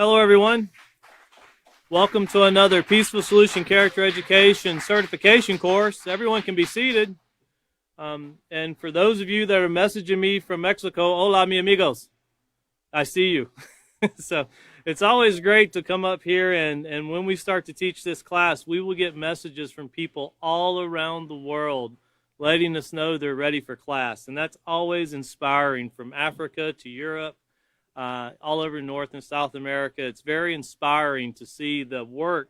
Hello, everyone. Welcome to another Peaceful Solution Character Education certification course. Everyone can be seated. And for those of you that are messaging me from Mexico, hola, mi amigos. I see you. So it's always great to come up here, and when we start to teach this class, we will get messages from people all around the world letting us know they're ready for class. And that's always inspiring, from Africa to Europe. All over North and South America. It's very inspiring to see the work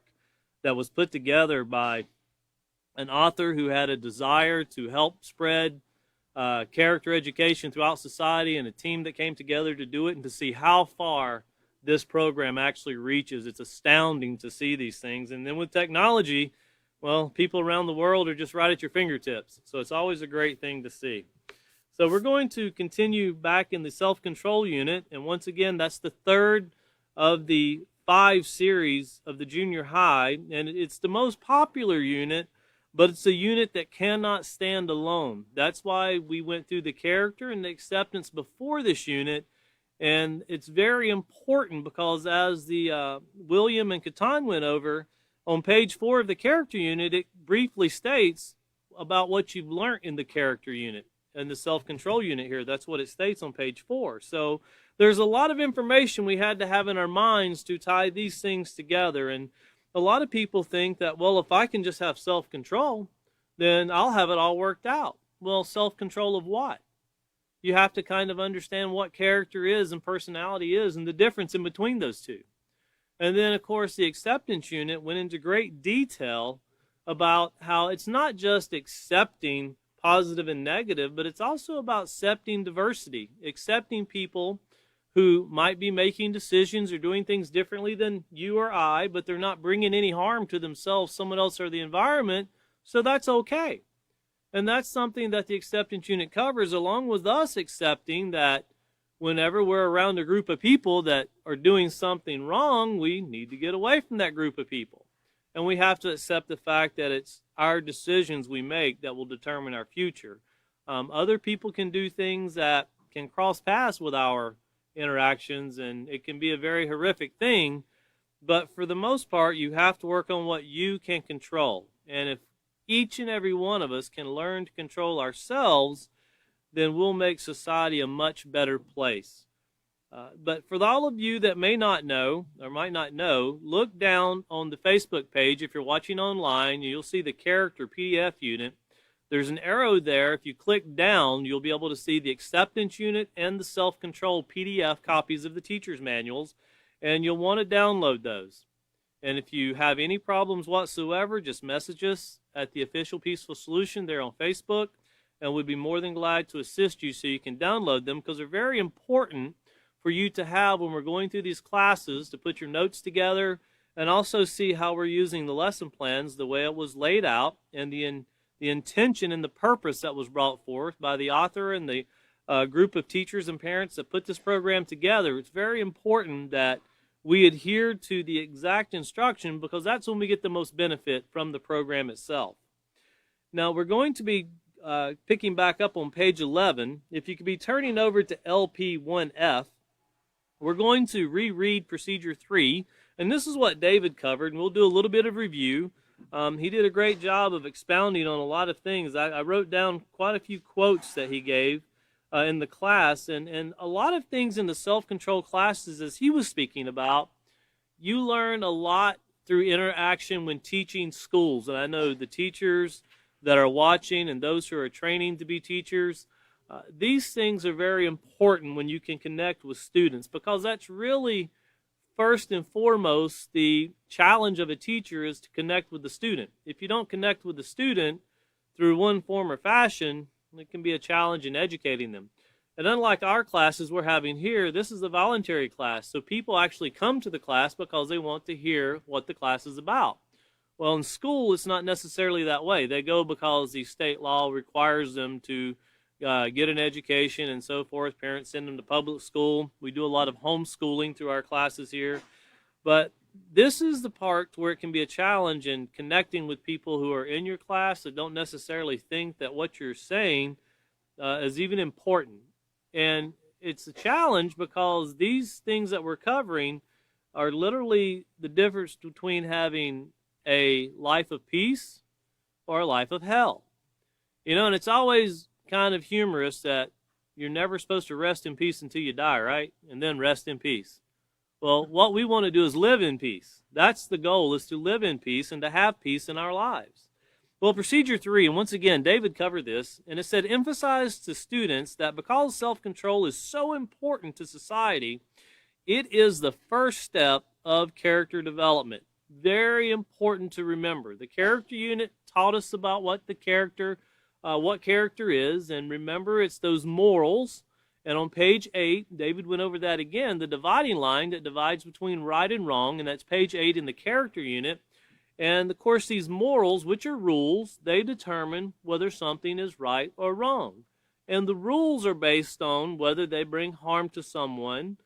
that was put together by an author who had a desire to help spread character education throughout society, and a team that came together to do it, and to see how far this program actually reaches. It's astounding to see these things. And then with technology, well, people around the world are just right at your fingertips. So it's always a great thing to see. So we're going to continue back in the self-control unit, and once again, that's the third of the 5 series of the junior high, and it's the most popular unit, but it's a unit that cannot stand alone. That's why we went through the character and the acceptance before this unit, and it's very important because, as the William and Catan went over, on page 4 of the character unit, it briefly states about what you've learned in the character unit. And the self-control unit here, that's what it states on page 4. So there's a lot of information we had to have in our minds to tie these things together. And a lot of people think that, well, if I can just have self-control, then I'll have it all worked out. Well, self-control of what? You have to kind of understand what character is and personality is, and the difference in between those two. And then, of course, the acceptance unit went into great detail about how it's not just accepting positive and negative, but it's also about accepting diversity, accepting people who might be making decisions or doing things differently than you or I, but they're not bringing any harm to themselves, someone else, or the environment, so that's okay. And that's something that the acceptance unit covers, along with us accepting that whenever we're around a group of people that are doing something wrong, we need to get away from that group of people. And we have to accept the fact that it's our decisions we make that will determine our future. Other people can do things that can cross paths with our interactions, and it can be a very horrific thing. But for the most part, you have to work on what you can control. And if each and every one of us can learn to control ourselves, then we'll make society a much better place. But for all of you that may not know or might not know, look down on the Facebook page. If you're watching online, you'll see the character PDF unit. There's an arrow there. If you click down, you'll be able to see the acceptance unit and the self-control PDF copies of the teacher's manuals, and you'll want to download those. And if you have any problems whatsoever, just message us at the official Peaceful Solution there on Facebook, and we'd be more than glad to assist you so you can download them, because they're very important for you to have when we're going through these classes, to put your notes together and also see how we're using the lesson plans the way it was laid out, and the intention and the purpose that was brought forth by the author and the group of teachers and parents that put this program together. It's very important that we adhere to the exact instruction, because that's when we get the most benefit from the program itself. Now we're going to be picking back up on page 11. If you could be turning over to LP1F, we're going to reread Procedure 3, and this is what David covered, and we'll do a little bit of review. He did a great job of expounding on a lot of things. I wrote down quite a few quotes that he gave in the class, and a lot of things in the self-control classes, as he was speaking about, you learn a lot through interaction when teaching schools. And I know the teachers that are watching and those who are training to be teachers, these things are very important when you can connect with students, because that's really first and foremost the challenge of a teacher, is to connect with the student. If you don't connect with the student through one form or fashion, it can be a challenge in educating them. And unlike our classes we're having here, this is a voluntary class, so people actually come to the class because they want to hear what the class is about. Well, in school, it's not necessarily that way. They go because the state law requires them to get an education and so forth. Parents send them to public school. We do a lot of homeschooling through our classes here. But this is the part where it can be a challenge in connecting with people who are in your class that don't necessarily think that what you're saying is even important. And it's a challenge because these things that we're covering, are literally the difference between having a life of peace or a life of hell. And it's always kind of humorous that you're never supposed to rest in peace until you die, right? And then rest in peace. Well, what we want to do is live in peace. That's the goal, is to live in peace and to have peace in our lives. Well, procedure 3, and once again, David covered this, and it said, emphasize to students that because self-control is so important to society, it is the first step of character development. Very important to remember. The character unit taught us about what character is, and remember, it's those morals. And on page 8, David went over that again, the dividing line that divides between right and wrong, and that's page 8 in the character unit. And of course, these morals, which are rules, they determine whether something is right or wrong. And the rules are based on whether they bring harm to someone,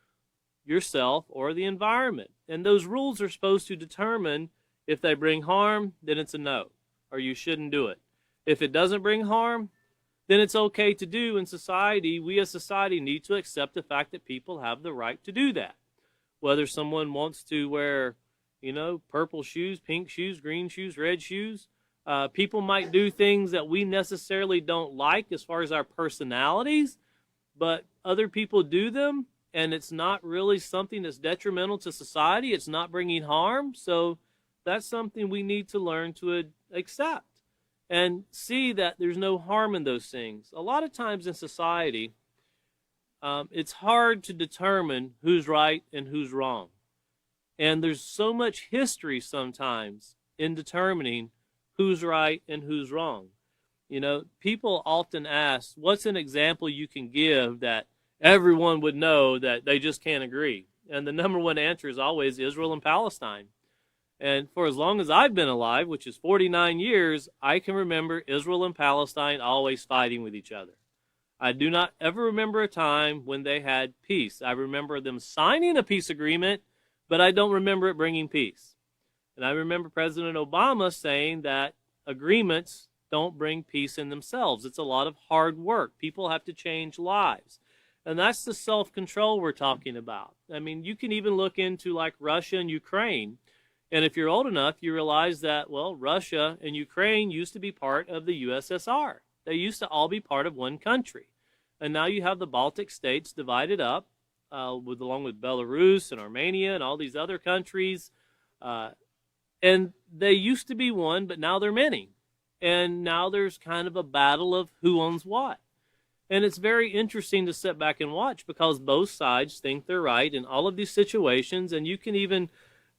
yourself, or the environment. And those rules are supposed to determine if they bring harm, then it's a no, or you shouldn't do it. If it doesn't bring harm, then it's okay to do. In society, we as society need to accept the fact that people have the right to do that. Whether someone wants to wear, purple shoes, pink shoes, green shoes, red shoes, people might do things that we necessarily don't like as far as our personalities, but other people do them, and it's not really something that's detrimental to society. It's not bringing harm, so that's something we need to learn to accept and see that there's no harm in those things. A lot of times in society, it's hard to determine who's right and who's wrong. And there's so much history sometimes in determining who's right and who's wrong. People often ask, what's an example you can give that everyone would know that they just can't agree? And the number one answer is always Israel and Palestine. And for as long as I've been alive, which is 49 years, I can remember Israel and Palestine always fighting with each other. I do not ever remember a time when they had peace. I remember them signing a peace agreement, but I don't remember it bringing peace. And I remember President Obama saying that agreements don't bring peace in themselves. It's a lot of hard work. People have to change lives. And that's the self-control we're talking about. I mean, you can even look into like Russia and Ukraine. And if you're old enough, you realize that, well, Russia and Ukraine used to be part of the USSR. They used to all be part of one country. And now you have the Baltic states divided up, along with Belarus and Armenia and all these other countries. And they used to be one, but now they're many. And now there's kind of a battle of who owns what. And it's very interesting to sit back and watch because both sides think they're right in all of these situations. And you can even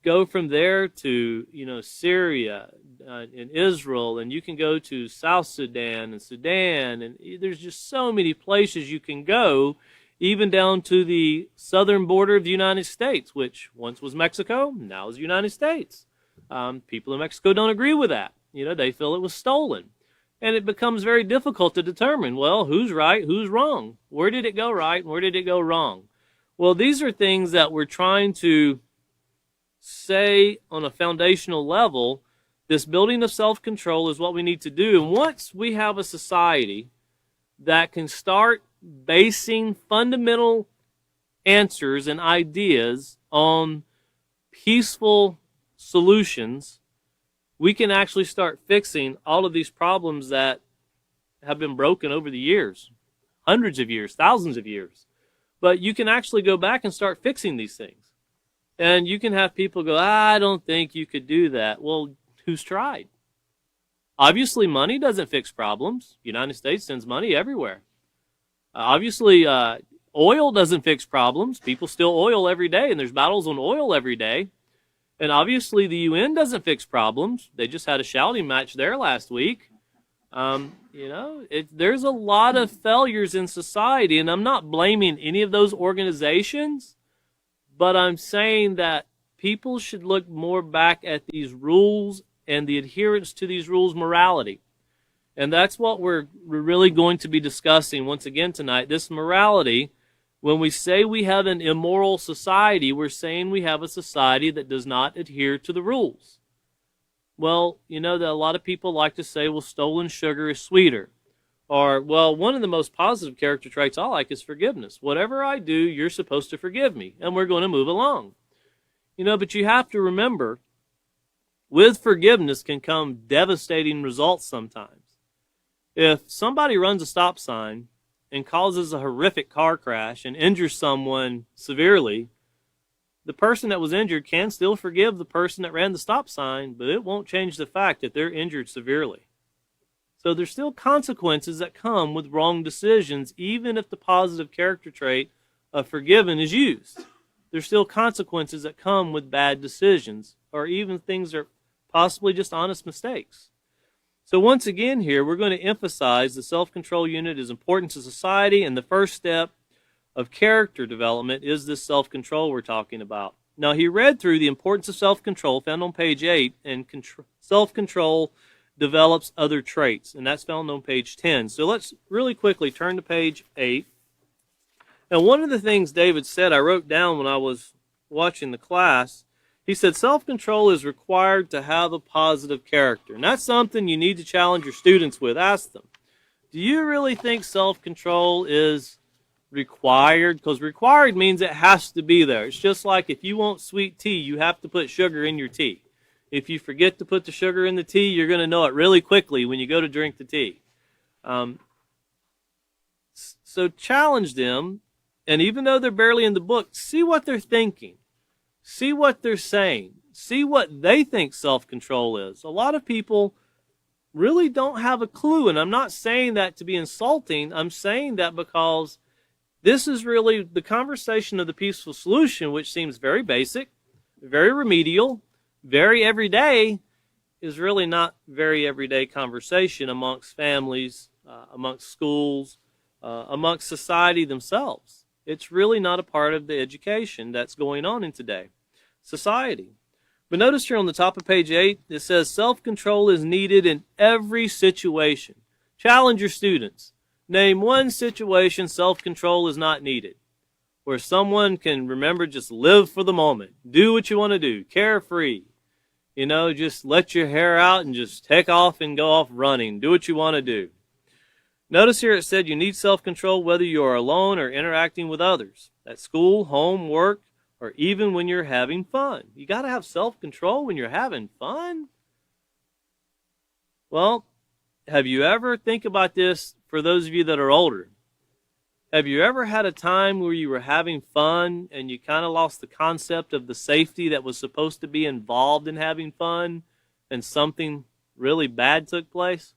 go from there to, Syria and Israel, and you can go to South Sudan and Sudan, and there's just so many places you can go, even down to the southern border of the United States, which once was Mexico, now is the United States. People in Mexico don't agree with that. They feel it was stolen. And it becomes very difficult to determine, well, who's right, who's wrong? Where did it go right, and where did it go wrong? Well, these are things that we're trying to say on a foundational level. This building of self-control is what we need to do. And once we have a society that can start basing fundamental answers and ideas on peaceful solutions, we can actually start fixing all of these problems that have been broken over the years, hundreds of years, thousands of years. But you can actually go back and start fixing these things. And you can have people go, I don't think you could do that. Well, who's tried? Obviously, money doesn't fix problems. The United States sends money everywhere. Obviously, oil doesn't fix problems. People steal oil every day, and there's battles on oil every day. And obviously, the UN doesn't fix problems. They just had a shouting match there last week. There's a lot of failures in society, and I'm not blaming any of those organizations. But I'm saying that people should look more back at these rules and the adherence to these rules, morality. And that's what we're really going to be discussing once again tonight. This morality, when we say we have an immoral society, we're saying we have a society that does not adhere to the rules. Well, that a lot of people like to say, well, stolen sugar is sweeter. Or, well, one of the most positive character traits I like is forgiveness. Whatever I do, you're supposed to forgive me, and we're going to move along. But you have to remember, with forgiveness can come devastating results sometimes. If somebody runs a stop sign and causes a horrific car crash and injures someone severely, the person that was injured can still forgive the person that ran the stop sign, but it won't change the fact that they're injured severely. So there's still consequences that come with wrong decisions, even if the positive character trait of forgiven is used. There's still consequences that come with bad decisions, or even things that are possibly just honest mistakes. So once again here, we're going to emphasize the self-control unit is important to society, and the first step of character development is this self-control we're talking about. Now, he read through the importance of self-control, found on page 8, and self-control develops other traits, and that's found on page 10. So let's really quickly turn to page 8. And one of the things David said, I wrote down when I was watching the class, he said self-control is required to have a positive character. And that's something you need to challenge your students with. Ask them, do you really think self-control is required? Because required means it has to be there. It's just like if you want sweet tea, you have to put sugar in your tea. If you forget to put the sugar in the tea, you're going to know it really quickly when you go to drink the tea. So challenge them, and even though they're barely in the book, see what they're thinking. See what they're saying. See what they think self-control is. A lot of people really don't have a clue, and I'm not saying that to be insulting. I'm saying that because this is really the conversation of the peaceful solution, which seems very basic, very remedial, very everyday, is really not very everyday conversation amongst families, amongst schools, amongst society themselves. It's really not a part of the education that's going on in today society. But notice here on the top of page 8, it says self-control is needed in every situation. Challenge your students. Name one situation self-control is not needed, where someone can remember just live for the moment, do what you want to do, carefree. Just let your hair out and just take off and go off running. Do what you want to do. Notice here it said you need self-control whether you are alone or interacting with others, at school, home, work, or even when you're having fun. You got to have self-control when you're having fun? Well, have you ever, think about this for those of you that are older, have you ever had a time where you were having fun and you kind of lost the concept of the safety that was supposed to be involved in having fun and something really bad took place?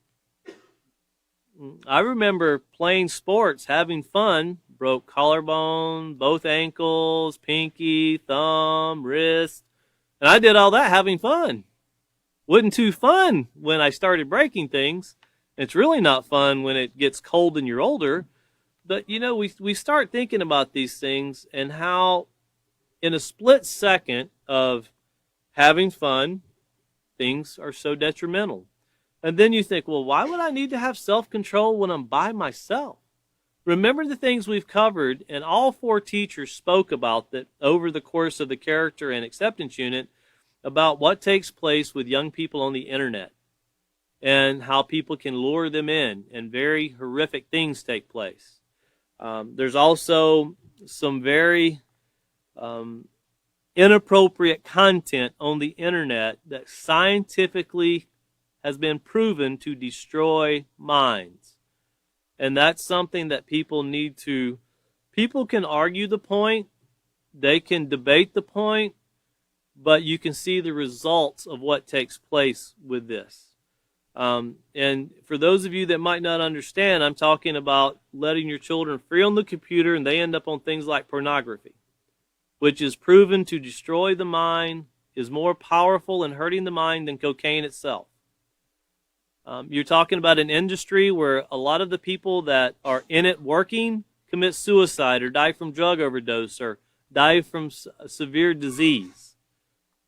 I remember playing sports, having fun, broke collarbone, both ankles, pinky, thumb, wrist, and I did all that having fun. Wasn't too fun when I started breaking things. It's really not fun when it gets cold and you're older. But, we start thinking about these things and how in a split second of having fun, things are so detrimental. And then you think, well, why would I need to have self-control when I'm by myself? Remember the things we've covered, and all 4 teachers spoke about that over the course of the character and acceptance unit about what takes place with young people on the internet and how people can lure them in and very horrific things take place. There's also some very inappropriate content on the internet that scientifically has been proven to destroy minds. And that's something that people can argue the point, they can debate the point, but you can see the results of what takes place with this. And for those of you that might not understand, I'm talking about letting your children free on the computer and they end up on things like pornography, which is proven to destroy the mind, is more powerful in hurting the mind than cocaine itself. You're talking about an industry where a lot of the people that are in it working commit suicide or die from drug overdose or die from severe disease.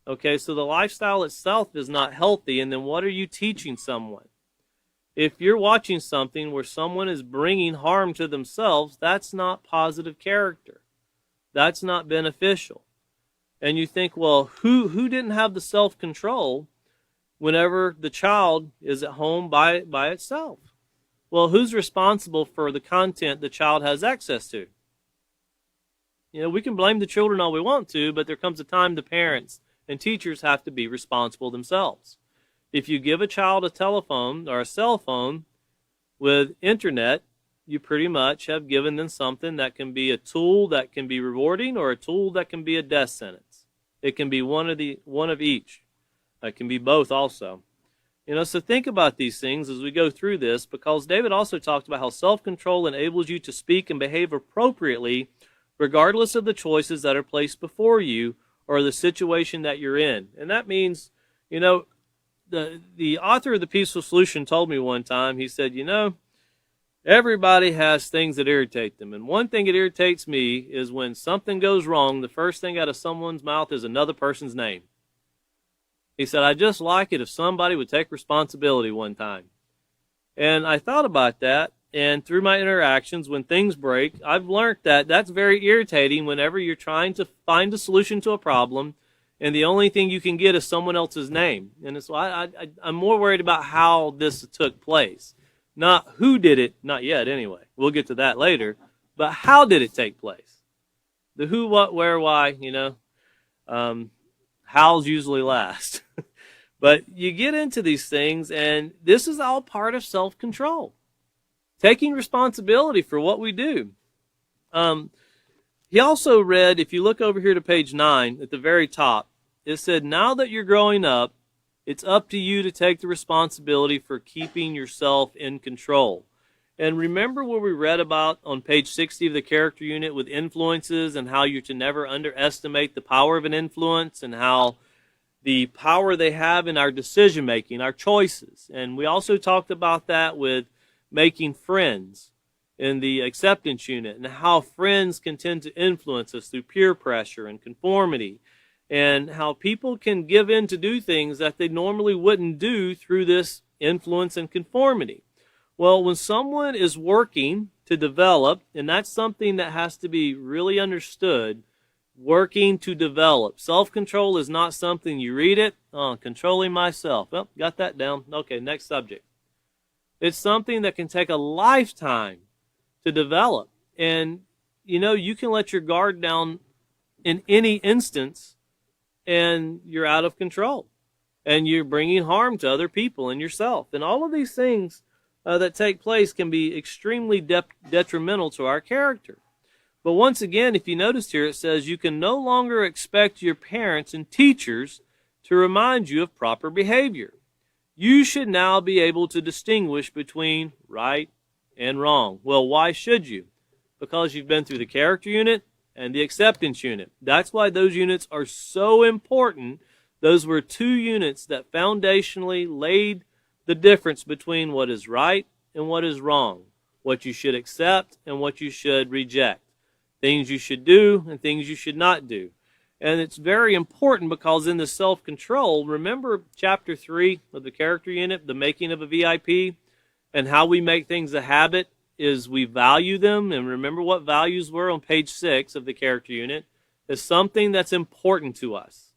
Okay, so the lifestyle itself is not healthy, and then what are you teaching someone? If you're watching something where someone is bringing harm to themselves, that's not positive character. That's not beneficial. And you think, well, who didn't have the self-control whenever the child is at home by itself? Well, who's responsible for the content the child has access to? We can blame the children all we want to, but there comes a time the parents and teachers have to be responsible themselves. If you give a child a telephone or a cell phone with internet, you pretty much have given them something that can be a tool that can be rewarding or a tool that can be a death sentence. It can be one of each. It can be both also. So think about these things as we go through this, because David also talked about how self-control enables you to speak and behave appropriately regardless of the choices that are placed before you or the situation that you're in. And that means, the author of The Peaceful Solution told me one time, he said, everybody has things that irritate them. And one thing that irritates me is when something goes wrong, the first thing out of someone's mouth is another person's name. He said, I just like it if somebody would take responsibility one time. And I thought about that, and through my interactions, when things break, I've learned that that's very irritating whenever you're trying to find a solution to a problem, and the only thing you can get is someone else's name. And so I'm more worried about how this took place. Not who did it, not yet anyway. We'll get to that later. But how did it take place? The who, what, where, why, how's usually last. But you get into these things, and this is all part of self-control. Taking responsibility for what we do. He also read, if you look over here to page 9, at the very top, it said, now that you're growing up, it's up to you to take the responsibility for keeping yourself in control. And remember what we read about on page 60 of the character unit with influences, and how you're to never underestimate the power of an influence, and how the power they have in our decision making, our choices. And we also talked about that with making friends in the acceptance unit, and how friends can tend to influence us through peer pressure and conformity, and how people can give in to do things that they normally wouldn't do through this influence and conformity. Well, when someone is working to develop, and that's something that has to be really understood, working to develop. Self-control is not something you read it, controlling myself. Well, got that down. Okay, next subject. It's something that can take a lifetime to develop. And, you can let your guard down in any instance, and you're out of control. And you're bringing harm to other people and yourself. And all of these things that take place can be extremely detrimental to our character. But once again, if you notice here, it says you can no longer expect your parents and teachers to remind you of proper behavior. You should now be able to distinguish between right and wrong. Well, why should you? Because you've been through the character unit and the acceptance unit. That's why those units are so important. Those were two units that foundationally laid the difference between what is right and what is wrong, what you should accept and what you should reject, things you should do and things you should not do. And it's very important because in the self-control, remember chapter 3 of the character unit, the making of a VIP, and how we make things a habit is we value them. And remember what values were on page 6 of the character unit is something that's important to us.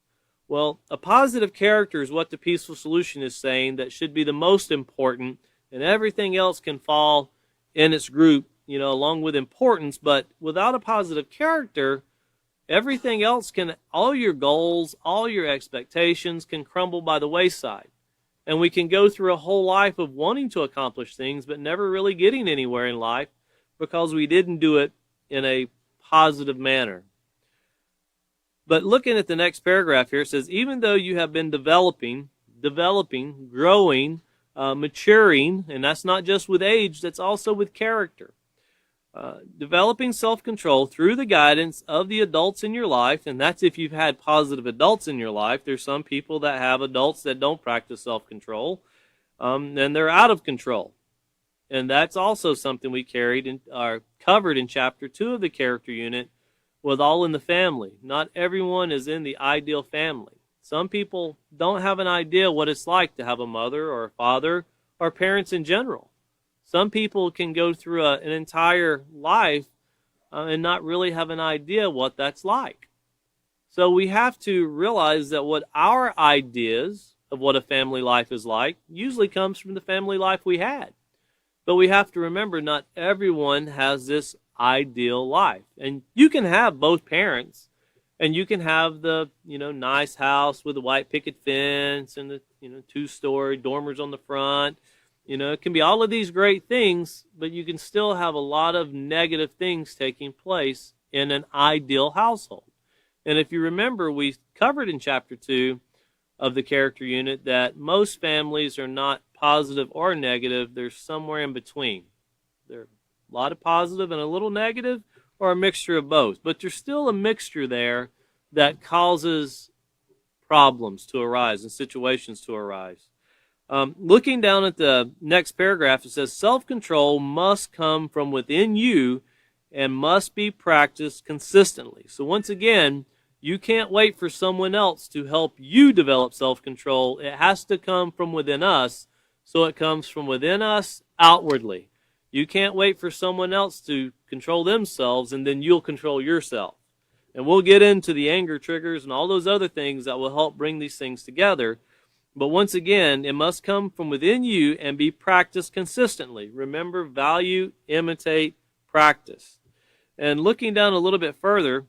Well, a positive character is what the Peaceful Solution is saying that should be the most important, and everything else can fall in its group, along with importance. But without a positive character, everything else all your goals, all your expectations can crumble by the wayside. And we can go through a whole life of wanting to accomplish things, but never really getting anywhere in life because we didn't do it in a positive manner. But looking at the next paragraph here, it says, even though you have been developing, growing, maturing, and that's not just with age, that's also with character. Developing self-control through the guidance of the adults in your life, and that's if you've had positive adults in your life. There's some people that have adults that don't practice self-control, and they're out of control. And that's also something we covered in chapter 2 of the character unit with All in the Family. Not everyone is in the ideal family. Some people don't have an idea what it's like to have a mother or a father or parents in general. Some people can go through an entire life and not really have an idea what that's like. So we have to realize that what our ideas of what a family life is like usually comes from the family life we had. But we have to remember not everyone has this ideal life. And you can have both parents, and you can have the, nice house with a white picket fence and the, 2-story dormers on the front. It can be all of these great things, but you can still have a lot of negative things taking place in an ideal household. And if you remember, we covered in Chapter 2 of the character unit that most families are not positive or negative. They're somewhere in between. They're a lot of positive and a little negative, or a mixture of both. But there's still a mixture there that causes problems to arise and situations to arise. Looking down at the next paragraph, it says, self-control must come from within you and must be practiced consistently. So once again, you can't wait for someone else to help you develop self-control. It has to come from within us, so it comes from within us outwardly. You can't wait for someone else to control themselves, and then you'll control yourself. And we'll get into the anger triggers and all those other things that will help bring these things together. But once again, it must come from within you and be practiced consistently. Remember, value, imitate, practice. And looking down a little bit further,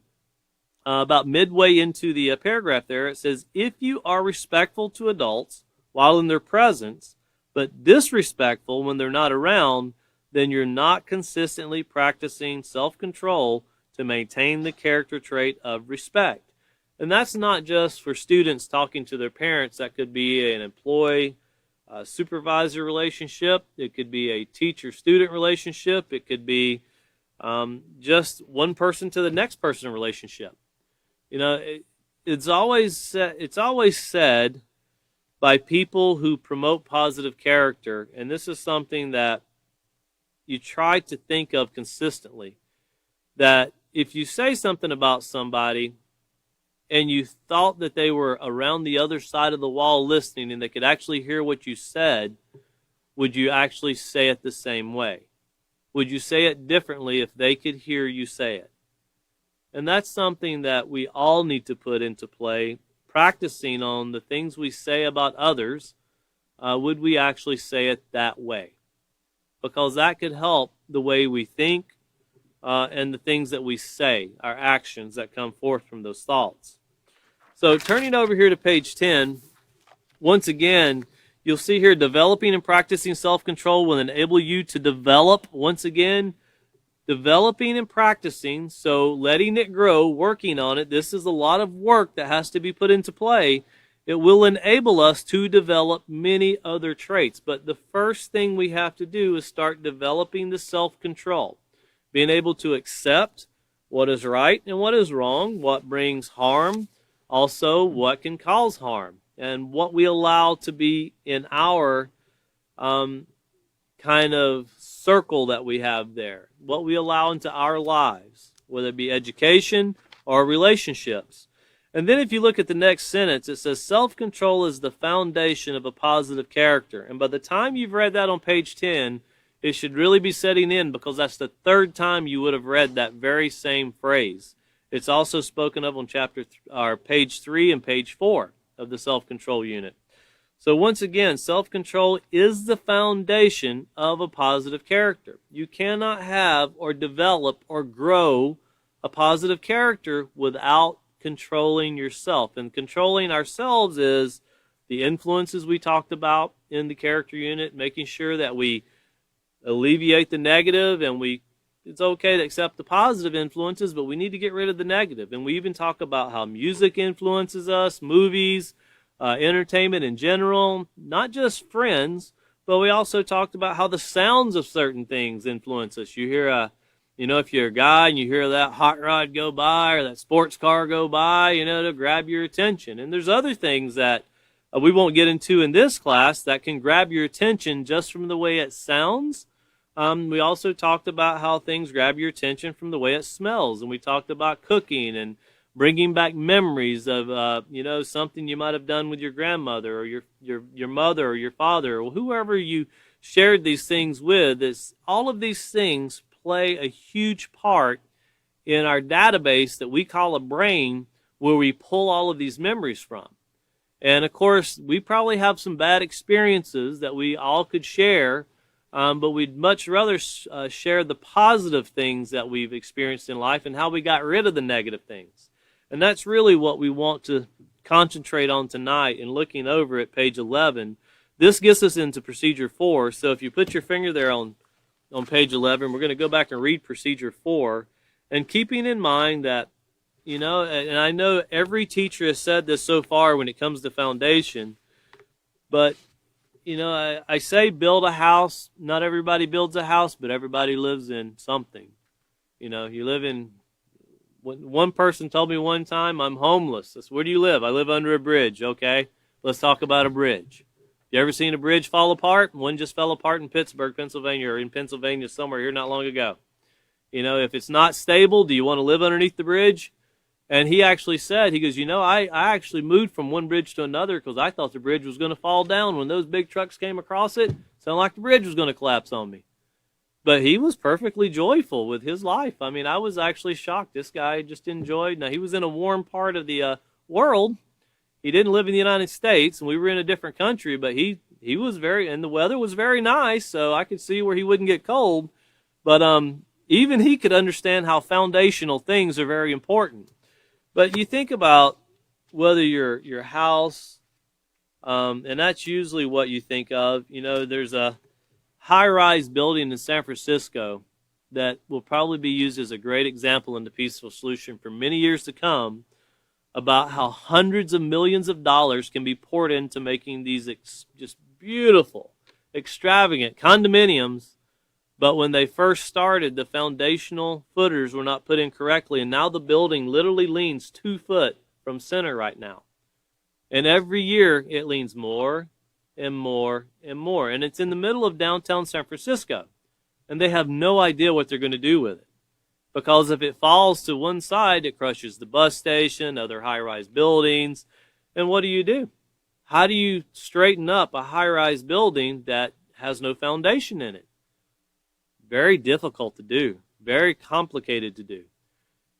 about midway into the paragraph there, it says, if you are respectful to adults while in their presence, but disrespectful when they're not around, then you're not consistently practicing self-control to maintain the character trait of respect. And that's not just for students talking to their parents. That could be an employee-supervisor relationship. It could be a teacher-student relationship. It could be just one person to the next person relationship. It's always said by people who promote positive character, and this is something that you try to think of consistently, that if you say something about somebody and you thought that they were around the other side of the wall listening and they could actually hear what you said, would you actually say it the same way? Would you say it differently if they could hear you say it? And that's something that we all need to put into play, practicing on the things we say about others. Would we actually say it that way? Because that could help the way we think and the things that we say, our actions that come forth from those thoughts. So turning over here to page 10, once again, you'll see here, developing and practicing self-control will enable you to develop, once again, developing and practicing, so letting it grow, working on it. This is a lot of work that has to be put into play. It will enable us to develop many other traits. But the first thing we have to do is start developing the self-control. Being able to accept what is right and what is wrong, what brings harm, also what can cause harm, and what we allow to be in our kind of circle that we have there, what we allow into our lives, whether it be education or relationships. And then if you look at the next sentence, it says self-control is the foundation of a positive character. And by the time you've read that on page 10, it should really be setting in, because that's the third time you would have read that very same phrase. It's also spoken of on page 3 and page 4 of the self-control unit. So once again, self-control is the foundation of a positive character. You cannot have or develop or grow a positive character without controlling yourself. And controlling ourselves is the influences we talked about in the character unit, making sure that we alleviate the negative, and it's okay to accept the positive influences, but we need to get rid of the negative. And we even talk about how music influences us, movies, entertainment in general, not just Friends, but we also talked about how the sounds of certain things influence us. You hear if you're a guy and you hear that hot rod go by or that sports car go by, to grab your attention. And there's other things that we won't get into in this class that can grab your attention just from the way it sounds. We also talked about how things grab your attention from the way it smells. And we talked about cooking and bringing back memories of, something you might have done with your grandmother or your mother or your father or whoever you shared these things with. All of these things play a huge part in our database that we call a brain, where we pull all of these memories from. And of course, we probably have some bad experiences that we all could share but we'd much rather share the positive things that we've experienced in life and how we got rid of the negative things. And that's really what we want to concentrate on tonight in looking over at page 11. This gets us into procedure 4. So if you put your finger there on page 11, we're going to go back and read procedure 4. And keeping in mind that, you know, and I know every teacher has said this so far when it comes to foundation, but, you know, I say build a house. Not everybody builds a house, but everybody lives in something. You know, you live in, one person told me one time, I'm homeless. I said, where do you live? I live under a bridge. Okay, let's talk about a bridge. You ever seen a bridge fall apart? One just fell apart in Pittsburgh, Pennsylvania, or in Pennsylvania somewhere here not long ago. You know, if it's not stable, do you want to live underneath the bridge? And he actually said, he goes, you know, I actually moved from one bridge to another because I thought the bridge was going to fall down. When those big trucks came across it, it sounded like the bridge was going to collapse on me. But he was perfectly joyful with his life. I mean, I was actually shocked. This guy just enjoyed. Now, he was in a warm part of the world. He didn't live in the United States, and we were in a different country, but he was very, and the weather was very nice, so I could see where he wouldn't get cold. But even he could understand how foundational things are very important. But you think about whether your house, and that's usually what you think of. You know, there's a high-rise building in San Francisco that will probably be used as a great example in the Peaceful Solution for many years to come, about how hundreds of millions of dollars can be poured into making these just beautiful, extravagant condominiums. But when they first started, the foundational footers were not put in correctly, and now the building literally leans 2 foot from center right now. And every year it leans more and more and more. And it's in the middle of downtown San Francisco, and they have no idea what they're going to do with it. Because if it falls to one side, it crushes the bus station, other high-rise buildings. And what do? How do you straighten up a high-rise building that has no foundation in it? Very difficult to do. Very complicated to do.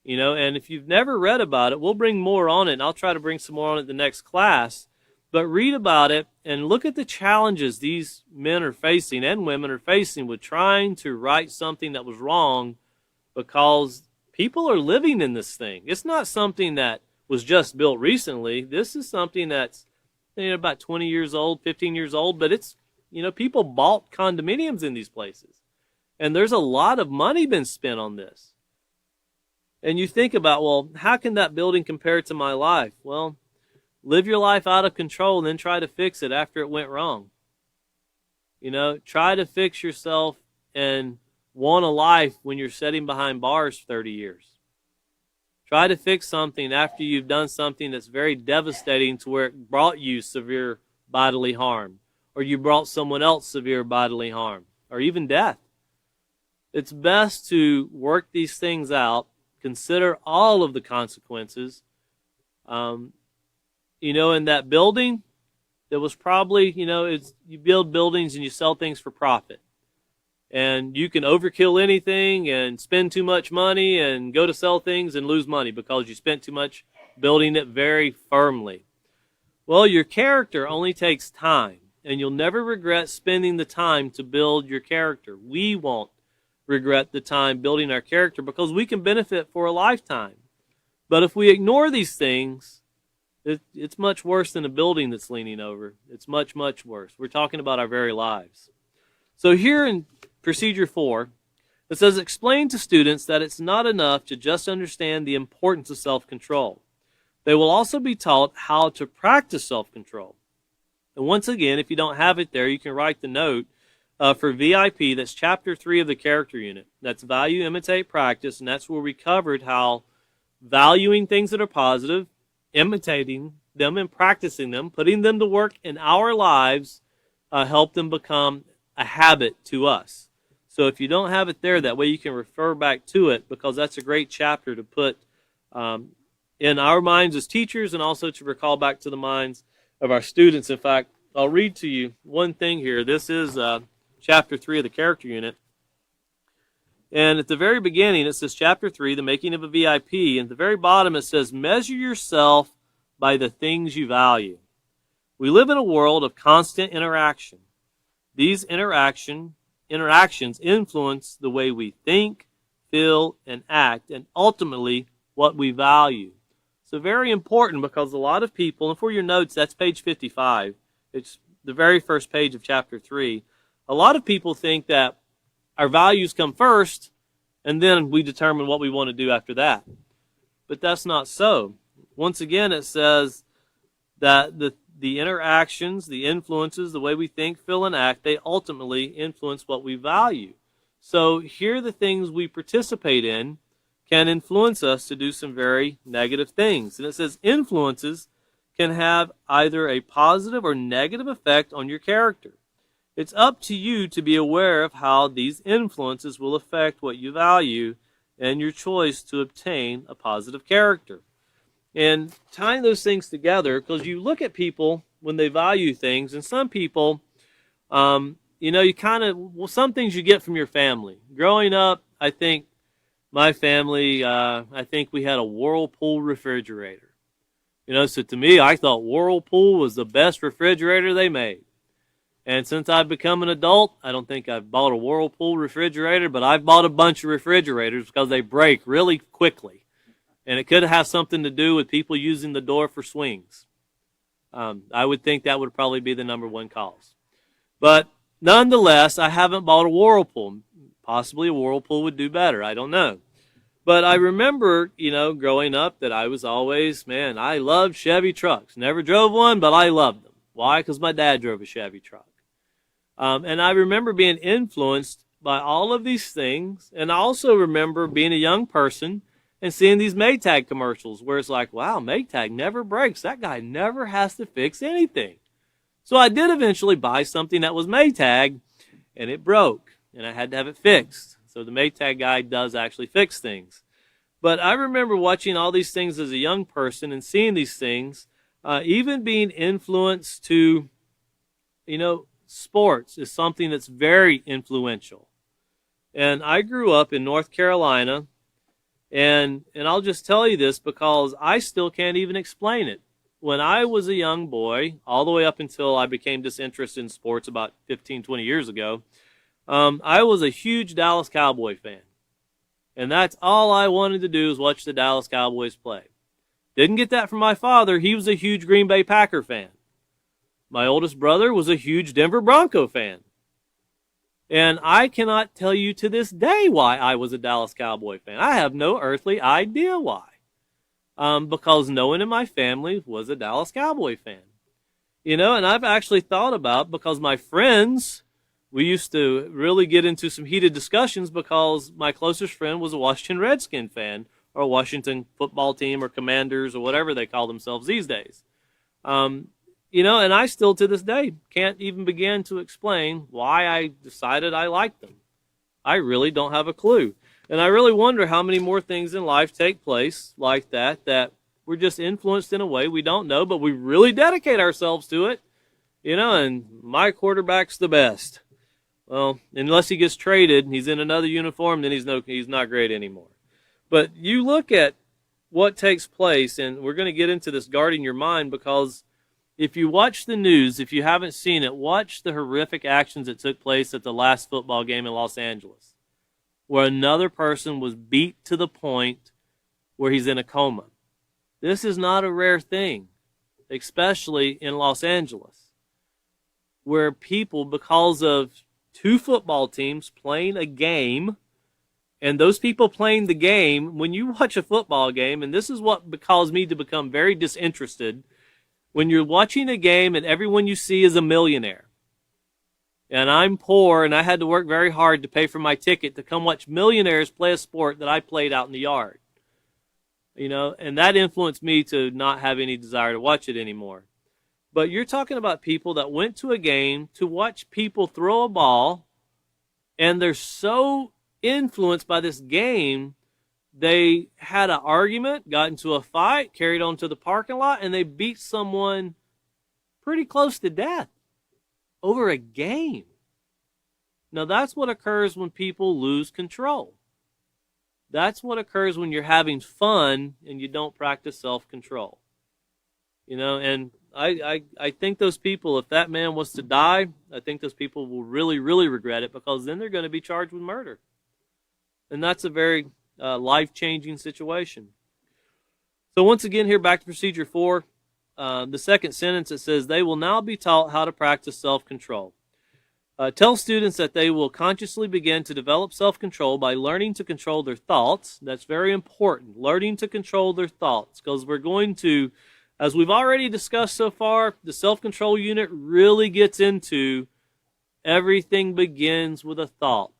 You know, and if you've never read about it, we'll bring more on it, and I'll try to bring some more on it the next class. But read about it and look at the challenges these men are facing and women are facing with trying to right something that was wrong, because people are living in this thing. It's not something that was just built recently. This is something that's, you know, about 20 years old, 15 years old, but it's, you know, people bought condominiums in these places. And there's a lot of money been spent on this. And you think about, well, how can that building compare to my life? Well, live your life out of control and then try to fix it after it went wrong. You know, try to fix yourself and want a life when you're sitting behind bars 30 years. Try to fix something after you've done something that's very devastating to where it brought you severe bodily harm, or you brought someone else severe bodily harm, or even death. It's best to work these things out, consider all of the consequences. You know, in that building, there was probably, you know, you build buildings and you sell things for profit. And you can overkill anything and spend too much money and go to sell things and lose money because you spent too much building it very firmly. Well, your character only takes time, and you'll never regret spending the time to build your character. We won't regret the time building our character because we can benefit for a lifetime. But if we ignore these things, it's much worse than a building that's leaning over. It's much, much worse. We're talking about our very lives. So here in Procedure 4, it says, explain to students that it's not enough to just understand the importance of self-control. They will also be taught how to practice self-control. And once again, if you don't have it there, you can write the note for VIP. That's Chapter 3 of the Character Unit. That's Value, Imitate, Practice, and that's where we covered how valuing things that are positive, imitating them and practicing them, putting them to work in our lives, help them become a habit to us. So if you don't have it there, that way you can refer back to it, because that's a great chapter to put in our minds as teachers and also to recall back to the minds of our students. In fact, I'll read to you one thing here. This is Chapter 3 of the Character Unit. And at the very beginning, it says Chapter 3, the making of a VIP. And at the very bottom, it says, measure yourself by the things you value. We live in a world of constant interaction. These interactions interactions influence the way we think, feel, and act, and ultimately what we value. So very important, because a lot of people, and for your notes, that's page 55. It's the very first page of chapter 3. A lot of people think that our values come first, and then we determine what we want to do after that. But that's not so. Once again, it says that the interactions, the influences, the way we think, feel, and act, they ultimately influence what we value. So here, the things we participate in can influence us to do some very negative things. And it says influences can have either a positive or negative effect on your character. It's up to you to be aware of how these influences will affect what you value and your choice to obtain a positive character. And tying those things together, because you look at people when they value things, and some people, you kind of, some things you get from your family. Growing up, I think my family, I think we had a Whirlpool refrigerator. So to me, I thought Whirlpool was the best refrigerator they made. And since I've become an adult, I don't think I've bought a Whirlpool refrigerator, but I've bought a bunch of refrigerators because they break really quickly. And it could have something to do with people using the door for swings. I would think that would probably be the number one cause. But nonetheless, I haven't bought a Whirlpool. Possibly a Whirlpool would do better. I don't know. But I remember, growing up that I was always, I loved Chevy trucks. Never drove one, but I loved them. Why? Because my dad drove a Chevy truck. And I remember being influenced by all of these things. And I also remember being a young person and seeing these Maytag commercials where it's like, wow, Maytag never breaks. That guy never has to fix anything. So I did eventually buy something that was Maytag, and it broke, and I had to have it fixed. So the Maytag guy does actually fix things. But I remember watching all these things as a young person and seeing these things, even being influenced to, sports is something that's very influential. And I grew up in North Carolina, and I'll just tell you this because I still can't even explain it. When I was a young boy, all the way up until I became disinterested in sports about 15, 20 years ago, I was a huge Dallas Cowboy fan. And that's all I wanted to do was watch the Dallas Cowboys play. Didn't get that from my father. He was a huge Green Bay Packer fan. My oldest brother was a huge Denver Bronco fan. And I cannot tell you to this day why I was a Dallas Cowboy fan. I have no earthly idea why. Because no one in my family was a Dallas Cowboy fan. And I've actually thought about, because my friends, we used to really get into some heated discussions because my closest friend was a Washington Redskin fan, or a Washington football team, or Commanders, or whatever they call themselves these days. And I still to this day can't even begin to explain why I decided I liked them. I really don't have a clue. And I really wonder how many more things in life take place like that we're just influenced in a way we don't know, but we really dedicate ourselves to it. And my quarterback's the best. Well, unless he gets traded, he's in another uniform, then he's not great anymore. But you look at what takes place, and we're going to get into this guarding your mind, because if you watch the news, if you haven't seen it, watch the horrific actions that took place at the last football game in Los Angeles, where another person was beat to the point where he's in a coma. This is not a rare thing, especially in Los Angeles, where people, because of two football teams playing a game, and those people playing the game, when you watch a football game, and this is what caused me to become very disinterested, when you're watching a game and everyone you see is a millionaire, and I'm poor and I had to work very hard to pay for my ticket to come watch millionaires play a sport that I played out in the yard, and that influenced me to not have any desire to watch it anymore. But you're talking about people that went to a game to watch people throw a ball, and they're so influenced by this game, they had an argument, got into a fight, carried on to the parking lot, and they beat someone pretty close to death over a game. Now, that's what occurs when people lose control. That's what occurs when you're having fun and you don't practice self-control. And I think those people, if that man was to die, I think those people will really, really regret it, because then they're going to be charged with murder. And that's a very life-changing situation. So once again, here back to procedure 4, the second sentence, it says, they will now be taught how to practice self-control. Tell students that they will consciously begin to develop self-control by learning to control their thoughts. That's very important, learning to control their thoughts, because we're going to, as we've already discussed so far, the self-control unit really gets into everything begins with a thought.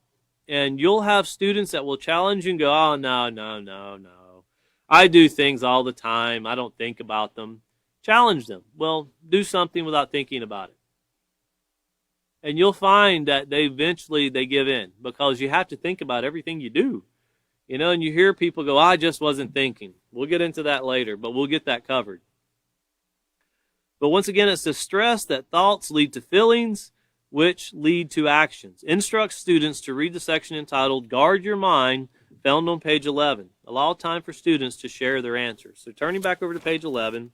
And you'll have students that will challenge you and go, oh, no, no, no, no. I do things all the time. I don't think about them. Challenge them. Well, do something without thinking about it. And you'll find that they eventually give in, because you have to think about everything you do. You know, and you hear people go, I just wasn't thinking. We'll get into that later, but we'll get that covered. But once again, it's to stress that thoughts lead to feelings, which lead to actions. Instruct students to read the section entitled Guard Your Mind, found on page 11. Allow time for students to share their answers. So turning back over to page 11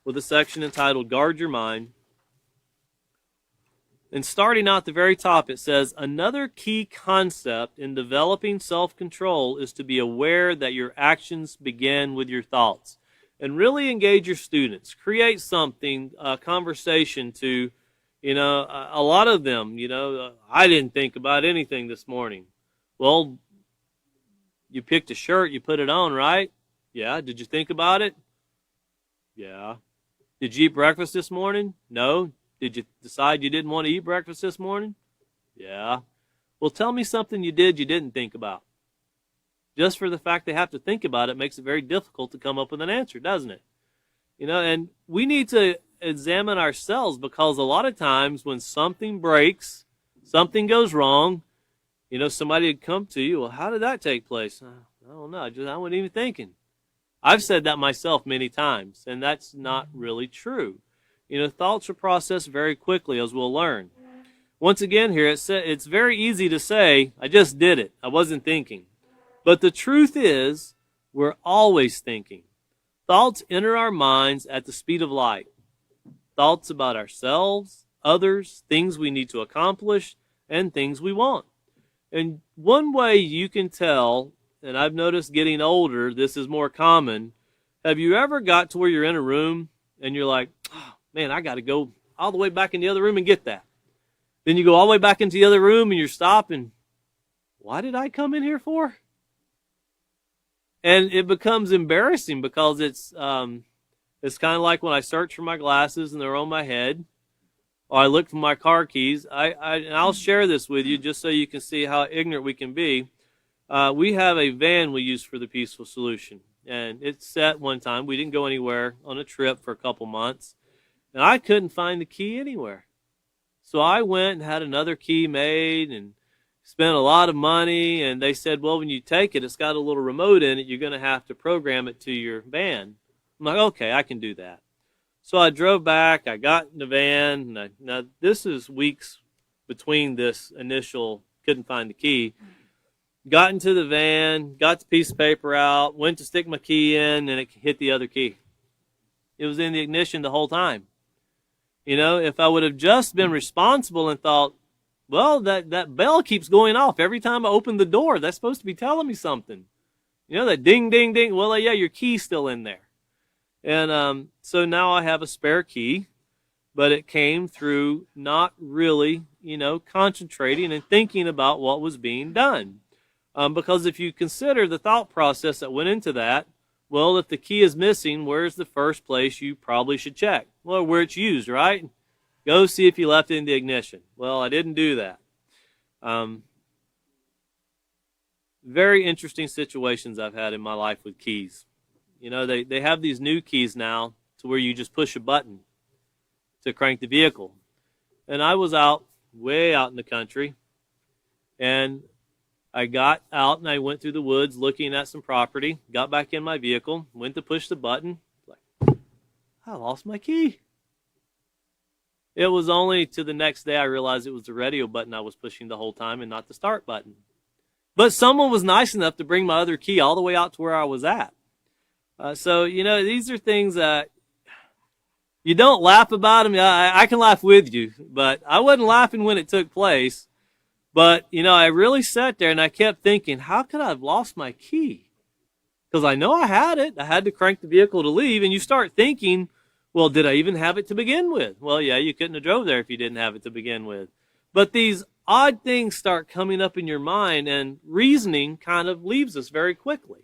with a section entitled Guard Your Mind. And starting out at the very top, it says, another key concept in developing self-control is to be aware that your actions begin with your thoughts. And really engage your students. Create something, a conversation to, you know, a lot of them, you know, I didn't think about anything this morning. Well, you picked a shirt, you put it on, right? Yeah. Did you think about it? Yeah. Did you eat breakfast this morning? No. Did you decide you didn't want to eat breakfast this morning? Yeah. Well, tell me something you didn't think about. Just for the fact they have to think about it makes it very difficult to come up with an answer, doesn't it? You know, and we need to examine ourselves, because a lot of times when something breaks, something goes wrong, you know, somebody would come to you, well, how did that take place? I don't know, I wasn't even thinking. I've said that myself many times, and that's not really true. You know, thoughts are processed very quickly, as we'll learn. Once again here, it's very easy to say, I just did it. I wasn't thinking. But the truth is, we're always thinking. Thoughts enter our minds at the speed of light. Thoughts about ourselves, others, things we need to accomplish, and things we want. And one way you can tell, and I've noticed getting older, this is more common. Have you ever got to where you're in a room and you're like, oh, man, I got to go all the way back in the other room and get that. Then you go all the way back into the other room and you're stopping. Why did I come in here for? And it becomes embarrassing, because it's kind of like when I search for my glasses and they're on my head, or I look for my car keys. And I'll share this with you just so you can see how ignorant we can be. We have a van we use for the Peaceful Solution, and it's set one time. We didn't go anywhere on a trip for a couple months, and I couldn't find the key anywhere. So I went and had another key made and spent a lot of money, and they said, well, when you take it, it's got a little remote in it. You're going to have to program it to your van. I'm like, okay, I can do that. So I drove back. I got in the van. And now, this is weeks between this initial couldn't find the key. Got into the van, got the piece of paper out, went to stick my key in, and it hit the other key. It was in the ignition the whole time. You know, if I would have just been responsible and thought, well, that bell keeps going off every time I open the door. That's supposed to be telling me something. You know, that ding, ding, ding. Well, yeah, your key's still in there. And so now I have a spare key, but it came through not really, you know, concentrating and thinking about what was being done. Because if you consider the thought process that went into that, well, if the key is missing, where's the first place you probably should check? Well, where it's used, right? Go see if you left it in the ignition. Well, I didn't do that. Very interesting situations I've had in my life with keys. You know, they have these new keys now to where you just push a button to crank the vehicle. And I was way out in the country, and I got out and I went through the woods looking at some property, got back in my vehicle, went to push the button. Like, I lost my key. It was only to the next day I realized it was the radio button I was pushing the whole time and not the start button. But someone was nice enough to bring my other key all the way out to where I was at. So, you know, these are things that You don't laugh about them. I can laugh with you, but I wasn't laughing when it took place. But, I really sat there and I kept thinking, how could I have lost my key? Because I know I had it. I had to crank the vehicle to leave. And you start thinking, well, did I even have it to begin with? Well, yeah, you couldn't have drove there if you didn't have it to begin with. But these odd things start coming up in your mind, and reasoning kind of leaves us very quickly.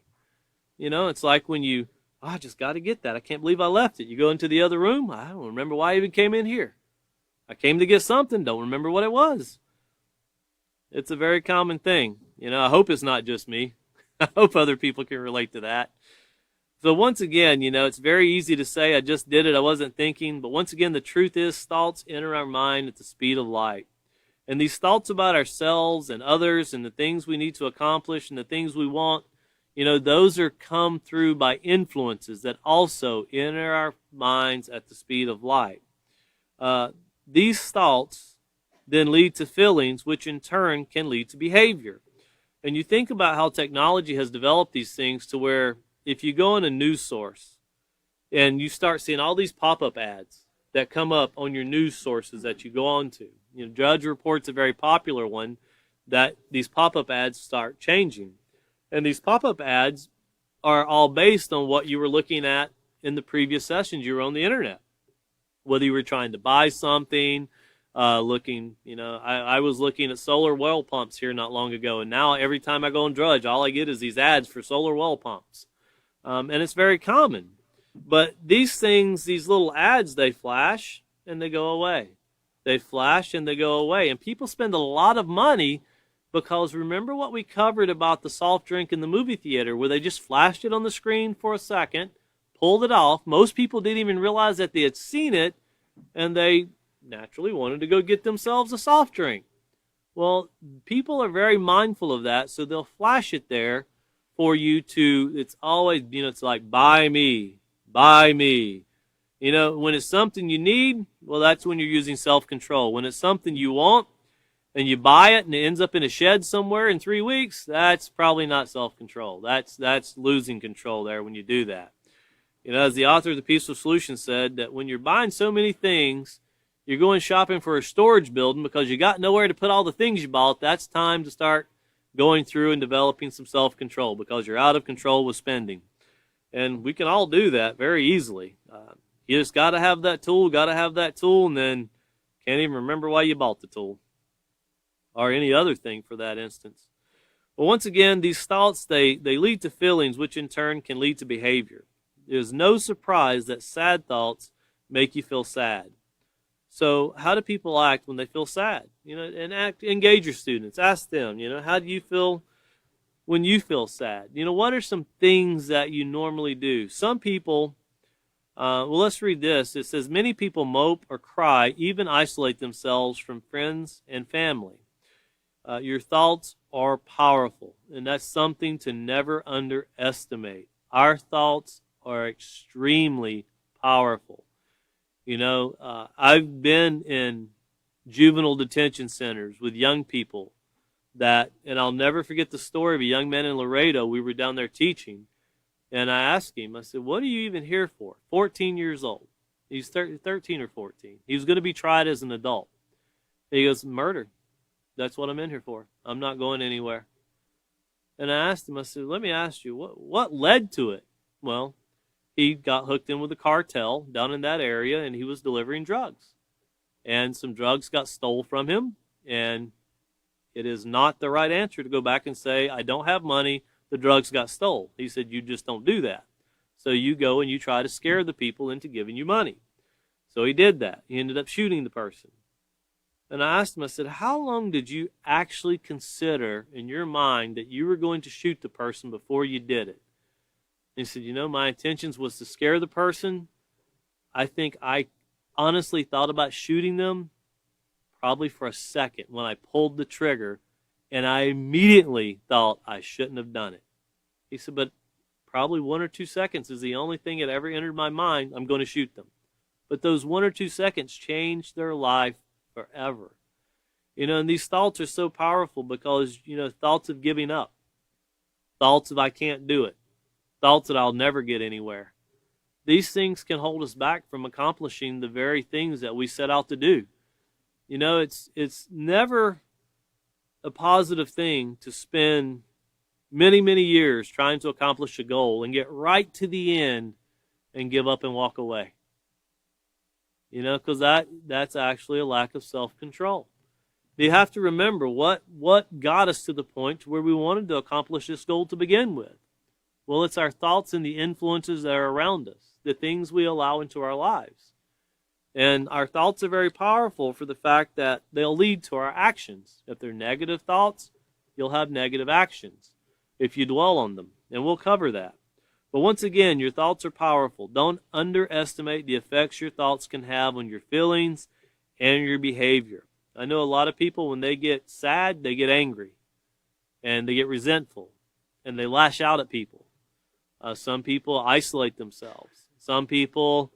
It's like when I just got to get that. I can't believe I left it. You go into the other room. I don't remember why I even came in here. I came to get something. Don't remember what it was. It's a very common thing. I hope it's not just me. I hope other people can relate to that. So once again, it's very easy to say, I just did it, I wasn't thinking. But once again, the truth is thoughts enter our mind at the speed of light. And these thoughts about ourselves and others and the things we need to accomplish and the things we want, those are come through by influences that also enter our minds at the speed of light. These thoughts then lead to feelings, which in turn can lead to behavior. And you think about how technology has developed these things to where if you go on a news source and you start seeing all these pop-up ads that come up on your news sources that you go on to, Judge Report's a very popular one, that these pop-up ads start changing. And these pop-up ads are all based on what you were looking at in the previous sessions you were on the internet. Whether you were trying to buy something, I was looking at solar well pumps here not long ago, and now every time I go on Drudge, all I get is these ads for solar well pumps. And it's very common. But these things, these little ads, they flash and they go away. They flash and they go away. And people spend a lot of money because remember what we covered about the soft drink in the movie theater where they just flashed it on the screen for a second, pulled it off. Most people didn't even realize that they had seen it, and they naturally wanted to go get themselves a soft drink. Well, people are very mindful of that, so they'll flash it there for you to, it's always, it's like, buy me, buy me. When it's something you need, well, that's when you're using self-control. When it's something you want and you buy it and it ends up in a shed somewhere in 3 weeks, that's probably not self-control. That's losing control there when you do that. As the author of The Peaceful Solution said, that when you're buying so many things, you're going shopping for a storage building because you got nowhere to put all the things you bought, that's time to start going through and developing some self-control because you're out of control with spending. And we can all do that very easily. You just got to have that tool, and then can't even remember why you bought the tool or any other thing for that instance. But once again, these thoughts, they lead to feelings, which in turn can lead to behavior. There's no surprise that sad thoughts make you feel sad. So how do people act when they feel sad? And engage your students. Ask them, how do you feel when you feel sad? What are some things that you normally do? Some people, let's read this. It says, many people mope or cry, even isolate themselves from friends and family. Your thoughts are powerful, and that's something to never underestimate. Our thoughts are extremely powerful. I've been in juvenile detention centers with young people and I'll never forget the story of a young man in Laredo. We were down there teaching, and I asked him, I said, what are you even here for? 14 years old. He's 13 or 14. He was going to be tried as an adult. And he goes, murder. That's what I'm in here for. I'm not going anywhere. And I asked him, I said, let me ask you, what led to it? Well, he got hooked in with a cartel down in that area, and he was delivering drugs. And some drugs got stole from him, and it is not the right answer to go back and say, I don't have money, the drugs got stole. He said, you just don't do that. So you go and you try to scare the people into giving you money. So he did that. He ended up shooting the person. And I asked him, I said, how long did you actually consider in your mind that you were going to shoot the person before you did it? And he said, my intentions was to scare the person. I think I honestly thought about shooting them probably for a second when I pulled the trigger, and I immediately thought I shouldn't have done it. He said, but probably 1 or 2 seconds is the only thing that ever entered my mind. I'm going to shoot them. But those 1 or 2 seconds changed their life forever. And these thoughts are so powerful because, thoughts of giving up, thoughts of I can't do it, thoughts that I'll never get anywhere. these things can hold us back from accomplishing the very things that we set out to do. You know, it's never a positive thing to spend many, many years trying to accomplish a goal and get right to the end and give up and walk away. You know, because that's actually a lack of self-control. You have to remember what got us to the point to where we wanted to accomplish this goal to begin with. Well, it's our thoughts and the influences that are around us, the things we allow into our lives. And our thoughts are very powerful for the fact that they'll lead to our actions. If they're negative thoughts, you'll have negative actions if you dwell on them. And we'll cover that. But once again, your thoughts are powerful. Don't underestimate the effects your thoughts can have on your feelings and your behavior. I know a lot of people, when they get sad, they get angry. And they get resentful. And they lash out at people. Some people isolate themselves. Some people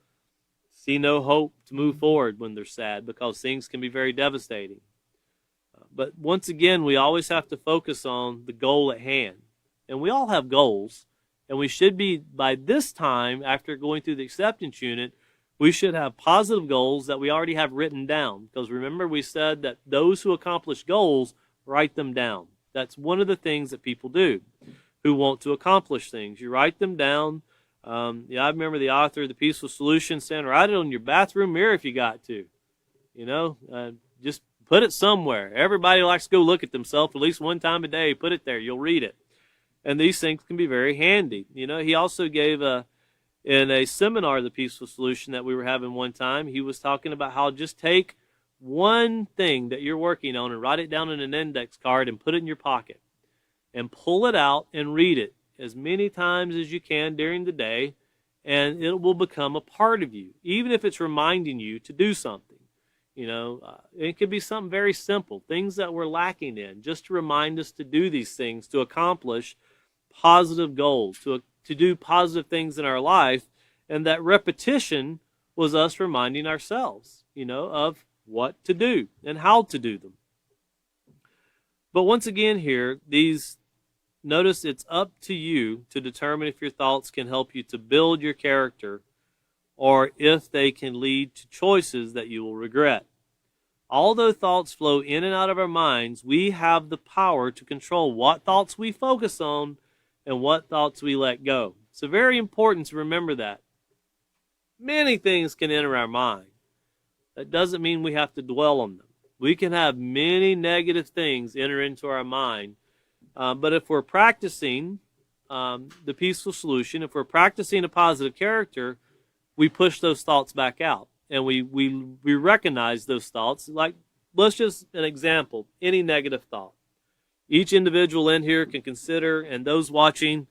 see no hope to move forward when they're sad because things can be very devastating. But once again, we always have to focus on the goal at hand. And we all have goals. And we should be, by this time, after going through the acceptance unit, we should have positive goals that we already have written down. Because remember, we said that those who accomplish goals write them down. That's one of the things that people do who want to accomplish things. You write them down. I remember the author of The Peaceful Solution saying, write it on your bathroom mirror if you got to. You know, just put it somewhere. Everybody likes to go look at themselves at least one time a day. Put it there. You'll read it. And these things can be very handy. You know, he also gave in a seminar, The Peaceful Solution, that we were having one time, he was talking about how just take one thing that you're working on and write it down in an index card and put it in your pocket. And pull it out and read it as many times as you can during the day, and it will become a part of you, even if it's reminding you to do something. You know, it could be something very simple, things that we're lacking in, just to remind us to do these things, to accomplish positive goals, to do positive things in our life, and that repetition was us reminding ourselves, you know, of what to do and how to do them. But once again here, notice it's up to you to determine if your thoughts can help you to build your character or if they can lead to choices that you will regret. Although thoughts flow in and out of our minds, we have the power to control what thoughts we focus on and what thoughts we let go. So very important to remember that. Many things can enter our mind. That doesn't mean we have to dwell on them. We can have many negative things enter into our mind. But if we're practicing the peaceful solution, if we're practicing a positive character, we push those thoughts back out. And we recognize those thoughts. Like, let's just, an example, any negative thought. Each individual in here can consider, and those watching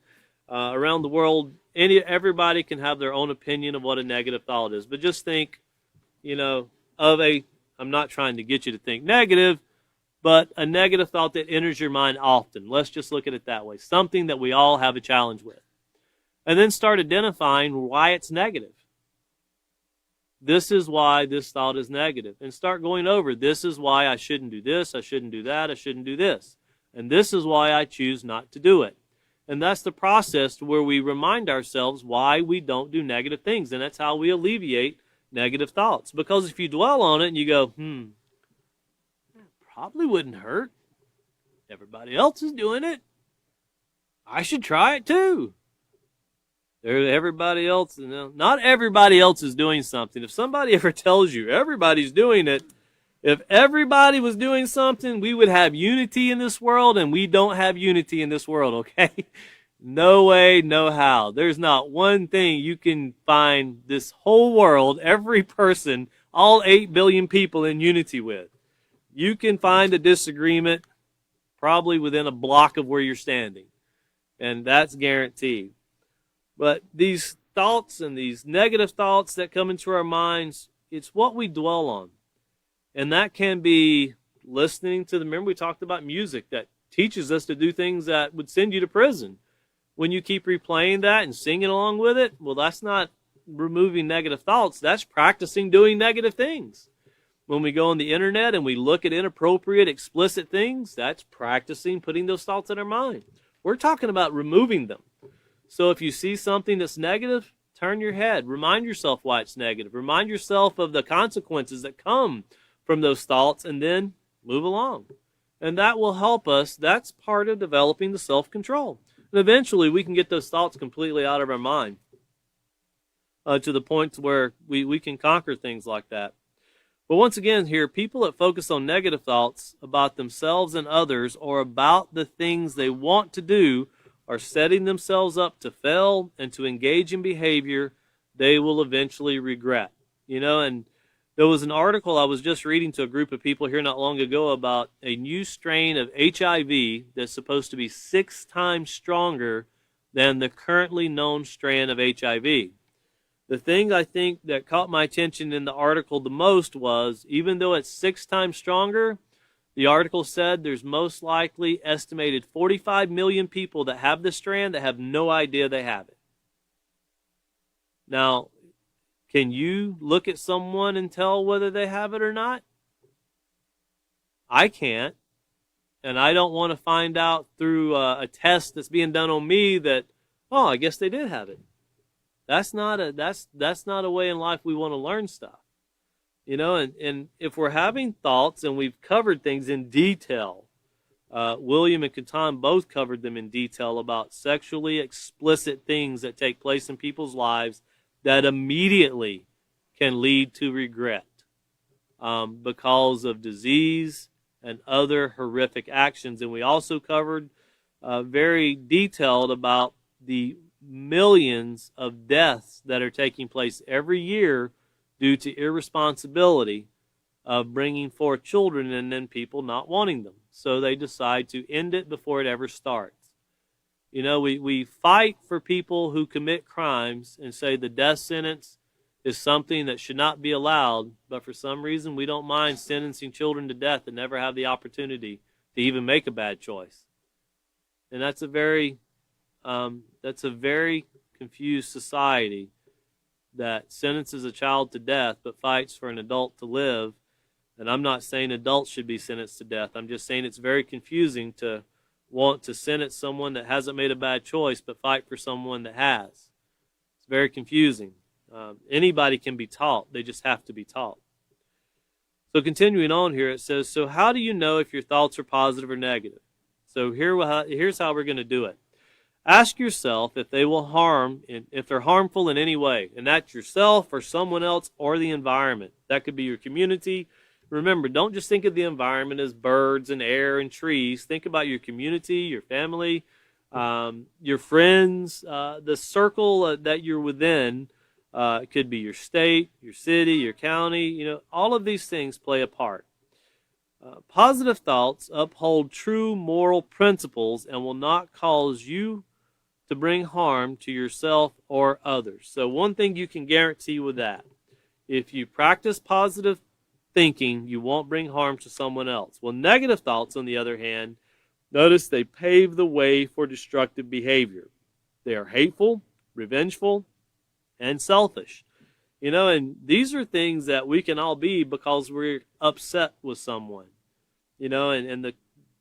around the world, everybody can have their own opinion of what a negative thought is. But just think, you know, I'm not trying to get you to think negative, but a negative thought that enters your mind often. Let's just look at it that way. Something that we all have a challenge with. And then start identifying why it's negative. This is why this thought is negative. And start going over, this is why I shouldn't do this, I shouldn't do that, I shouldn't do this. And this is why I choose not to do it. And that's the process where we remind ourselves why we don't do negative things. And that's how we alleviate negative thoughts. Because if you dwell on it and you go, probably wouldn't hurt. Everybody else is doing it. I should try it too. Everybody else, not everybody else is doing something. If somebody ever tells you everybody's doing it, if everybody was doing something, we would have unity in this world, and we don't have unity in this world, okay? No way, no how. There's not one thing you can find this whole world, every person, all 8 billion people in unity with. You can find a disagreement probably within a block of where you're standing, and that's guaranteed. But these thoughts and these negative thoughts that come into our minds, it's what we dwell on. And that can be listening to remember we talked about music that teaches us to do things that would send you to prison. When you keep replaying that and singing along with it, well, that's not removing negative thoughts. That's practicing doing negative things. When we go on the internet and we look at inappropriate, explicit things, that's practicing putting those thoughts in our mind. We're talking about removing them. So if you see something that's negative, turn your head. Remind yourself why it's negative. Remind yourself of the consequences that come from those thoughts, and then move along. And that will help us. That's part of developing the self-control. And eventually we can get those thoughts completely out of our mind to the point where we can conquer things like that. But once again here, people that focus on negative thoughts about themselves and others or about the things they want to do are setting themselves up to fail and to engage in behavior they will eventually regret. And there was an article I was just reading to a group of people here not long ago about a new strain of HIV that's supposed to be 6 times stronger than the currently known strain of HIV. The thing I think that caught my attention in the article the most was, even though it's 6 times stronger, the article said there's most likely estimated 45 million people that have this strand that have no idea they have it. Now, can you look at someone and tell whether they have it or not? I can't. And I don't want to find out through a test that's being done on me that, oh, I guess they did have it. That's not a way in life we want to learn stuff. And if we're having thoughts, and we've covered things in detail, William and Catan both covered them in detail about sexually explicit things that take place in people's lives that immediately can lead to regret because of disease and other horrific actions. And we also covered very detailed about the millions of deaths that are taking place every year due to irresponsibility of bringing forth children and then people not wanting them. So they decide to end it before it ever starts. We fight for people who commit crimes and say the death sentence is something that should not be allowed, but for some reason we don't mind sentencing children to death and never have the opportunity to even make a bad choice. And that's a very confused society that sentences a child to death but fights for an adult to live. And I'm not saying adults should be sentenced to death. I'm just saying it's very confusing to want to sentence someone that hasn't made a bad choice but fight for someone that has. It's very confusing. Anybody can be taught. They just have to be taught. So continuing on here, it says, so how do you know if your thoughts are positive or negative? So here's how we're going to do it. Ask yourself if they will if they're harmful in any way, and that's yourself or someone else or the environment. That could be your community. Remember, don't just think of the environment as birds and air and trees. Think about your community, your family, your friends, the circle that you're within. It could be your state, your city, your county. All of these things play a part. Positive thoughts uphold true moral principles and will not cause you to bring harm to yourself or others. So one thing you can guarantee with that, if you practice positive thinking, you won't bring harm to someone else. Well, negative thoughts, on the other hand, notice they pave the way for destructive behavior. They are hateful, revengeful, and selfish. And these are things that we can all be because we're upset with someone. And the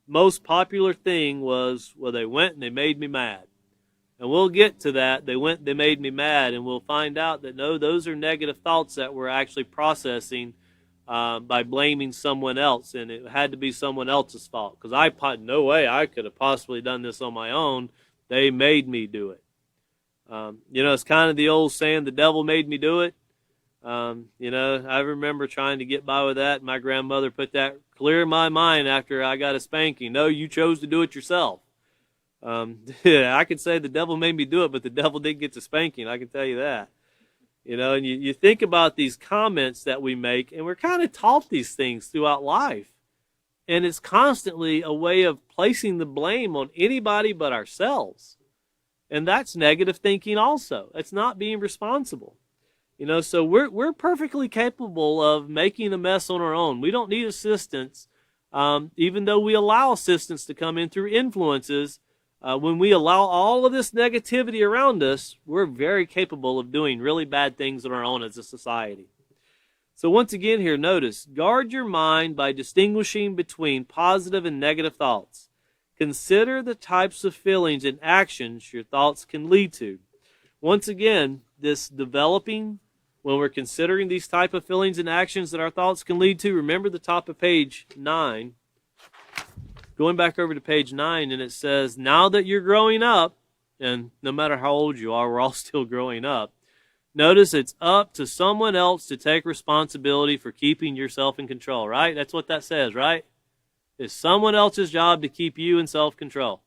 most popular thing was, well, they went and they made me mad. And we'll get to that. They made me mad, and we'll find out that no, those are negative thoughts that we're actually processing by blaming someone else, and it had to be someone else's fault. Because no way I could have possibly done this on my own. They made me do it. It's kind of the old saying, the devil made me do it. I remember trying to get by with that. My grandmother put that clear in my mind after I got a spanking. No, you chose to do it yourself. I could say the devil made me do it, but the devil did get the spanking. I can tell you that. And you think about these comments that we make, and we're kind of taught these things throughout life. And it's constantly a way of placing the blame on anybody but ourselves. And that's negative thinking also. It's not being responsible. So we're perfectly capable of making a mess on our own. We don't need assistance, even though we allow assistance to come in through influences. When we allow all of this negativity around us, we're very capable of doing really bad things on our own as a society. So once again here, notice, guard your mind by distinguishing between positive and negative thoughts. Consider the types of feelings and actions your thoughts can lead to. Once again, this developing, when we're considering these type of feelings and actions that our thoughts can lead to, remember the top of page 9. Going back over to page 9, and it says, now that you're growing up, and no matter how old you are, we're all still growing up, notice it's up to someone else to take responsibility for keeping yourself in control, right? That's what that says, right? It's someone else's job to keep you in self-control.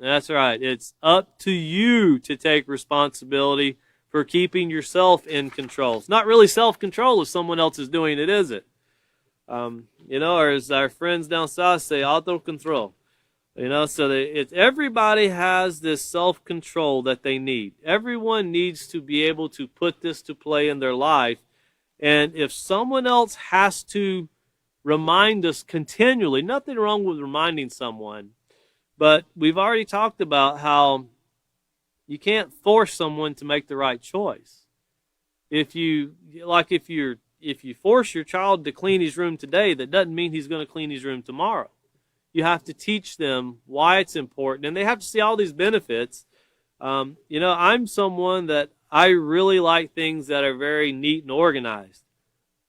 That's right. It's up to you to take responsibility for keeping yourself in control. It's not really self-control if someone else is doing it, is it? Or as our friends down south say, auto-control. So everybody has this self-control that they need. Everyone needs to be able to put this to play in their life. And if someone else has to remind us continually, nothing wrong with reminding someone, but we've already talked about how you can't force someone to make the right choice. If you force your child to clean his room today, that doesn't mean he's going to clean his room tomorrow. You have to teach them why it's important, and they have to see all these benefits. I'm someone that I really like things that are very neat and organized,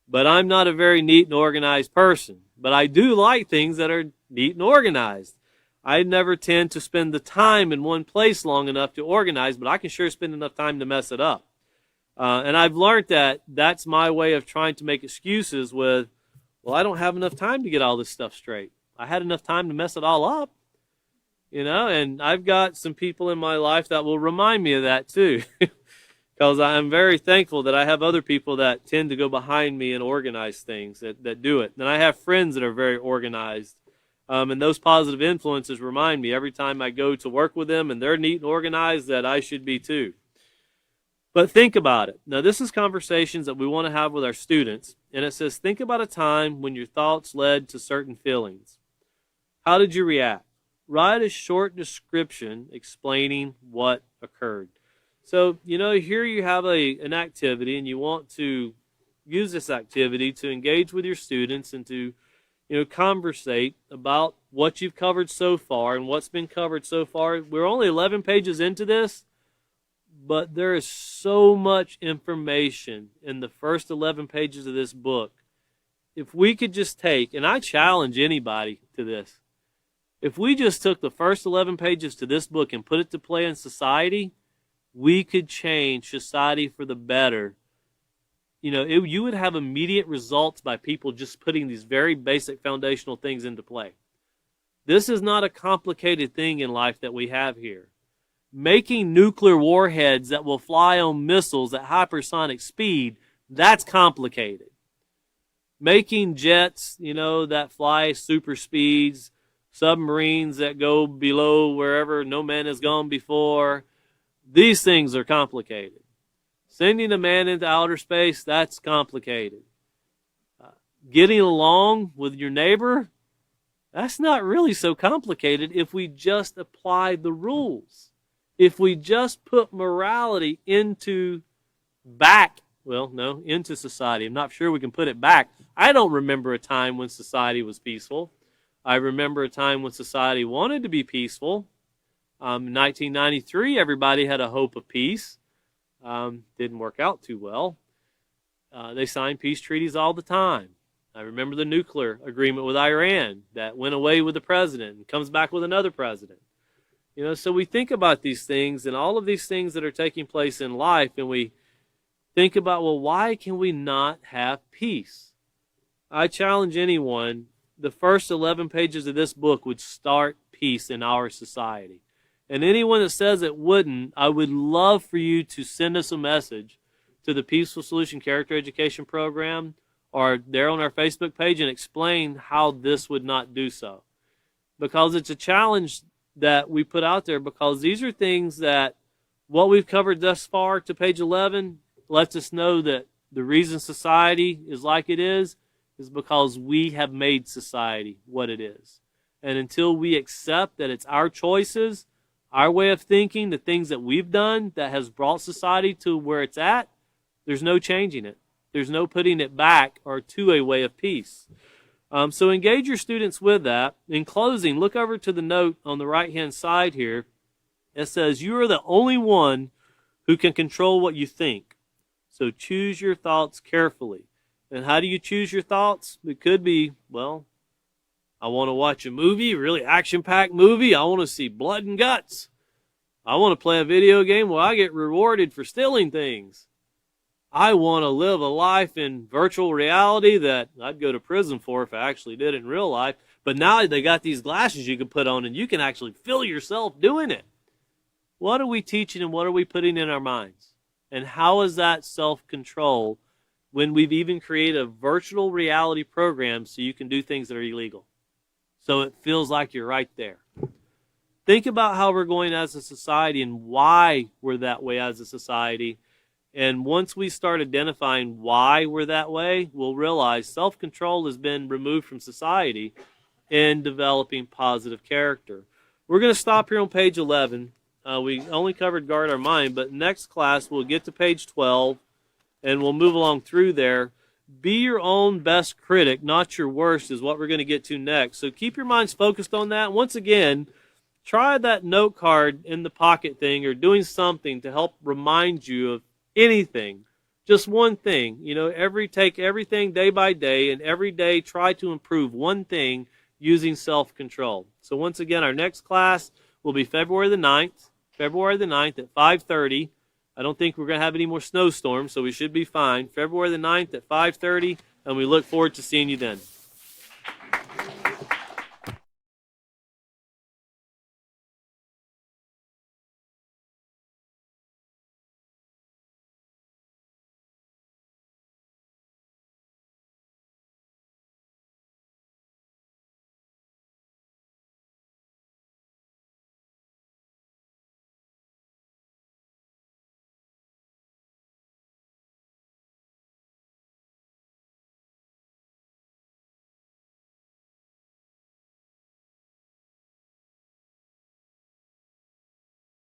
but I'm not a very neat and organized person. But I do like things that are neat and organized. I never tend to spend the time in one place long enough to organize, but I can sure spend enough time to mess it up. And I've learned that that's my way of trying to make excuses with, well, I don't have enough time to get all this stuff straight. I had enough time to mess it all up, and I've got some people in my life that will remind me of that too, because I'm very thankful that I have other people that tend to go behind me and organize things, that do it. And I have friends that are very organized, and those positive influences remind me every time I go to work with them and they're neat and organized that I should be too. But think about it. Now, this is conversations that we want to have with our students, and it says, think about a time when your thoughts led to certain feelings. How did you react? Write a short description explaining what occurred. So, here you have an activity, and you want to use this activity to engage with your students and to, conversate about what you've covered so far and what's been covered so far. We're only 11 pages into this, but there is so much information in the first 11 pages of this book. If we could just take, and I challenge anybody to this, if we just took the first 11 pages to this book and put it to play in society, we could change society for the better. You would have immediate results by people just putting these very basic foundational things into play. This is not a complicated thing in life that we have here. Making nuclear warheads that will fly on missiles at hypersonic speed, that's complicated. Making jets, that fly super speeds, submarines that go below wherever no man has gone before, these things are complicated. Sending a man into outer space, that's complicated. Getting along with your neighbor, that's not really so complicated if we just apply the rules. If we just put morality into society. I'm not sure we can put it back. I don't remember a time when society was peaceful. I remember a time when society wanted to be peaceful. In 1993, everybody had a hope of peace. Didn't work out too well. They signed peace treaties all the time. I remember the nuclear agreement with Iran that went away with the president and comes back with another president. So we think about these things and all of these things that are taking place in life, and we think about, well, why can we not have peace? I challenge anyone, the first 11 pages of this book would start peace in our society. And anyone that says it wouldn't, I would love for you to send us a message to the Peaceful Solution Character Education Program or there on our Facebook page and explain how this would not do so. Because it's a challenge that we put out there, because these are things that what we've covered thus far to page 11 lets us know that the reason society is like it is because we have made society what it is. And until we accept that it's our choices, our way of thinking, the things that we've done that has brought society to where it's at, there's no changing it. There's no putting it back or to a way of peace. So engage your students with that. In closing, look over to the note on the right-hand side here. It says, you are the only one who can control what you think. So choose your thoughts carefully. And how do you choose your thoughts? It could be, well, I want to watch a movie, a really action-packed movie. I want to see blood and guts. I want to play a video game where I get rewarded for stealing things. I want to live a life in virtual reality that I'd go to prison for if I actually did it in real life. But now they got these glasses you can put on and you can actually feel yourself doing it. What are we teaching and what are we putting in our minds? And how is that self-control when we've even created a virtual reality program so you can do things that are illegal? So it feels like you're right there. Think about how we're going as a society and why we're that way as a society. And once we start identifying why we're that way, we'll realize self-control has been removed from society in developing positive character. We're going to stop here on page 11. We only covered guard our mind, but next class we'll get to page 12 and we'll move along through there. Be your own best critic, not your worst, is what we're going to get to next. So keep your minds focused on that. Once again, try that note card in the pocket thing or doing something to help remind you of anything. Just one thing. You know, take everything day by day, and every day try to improve one thing using self-control. So once again, our next class will be February the 9th at 5:30. I don't think we're going to have any more snowstorms, so we should be fine. February the 9th at 5:30, and we look forward to seeing you then.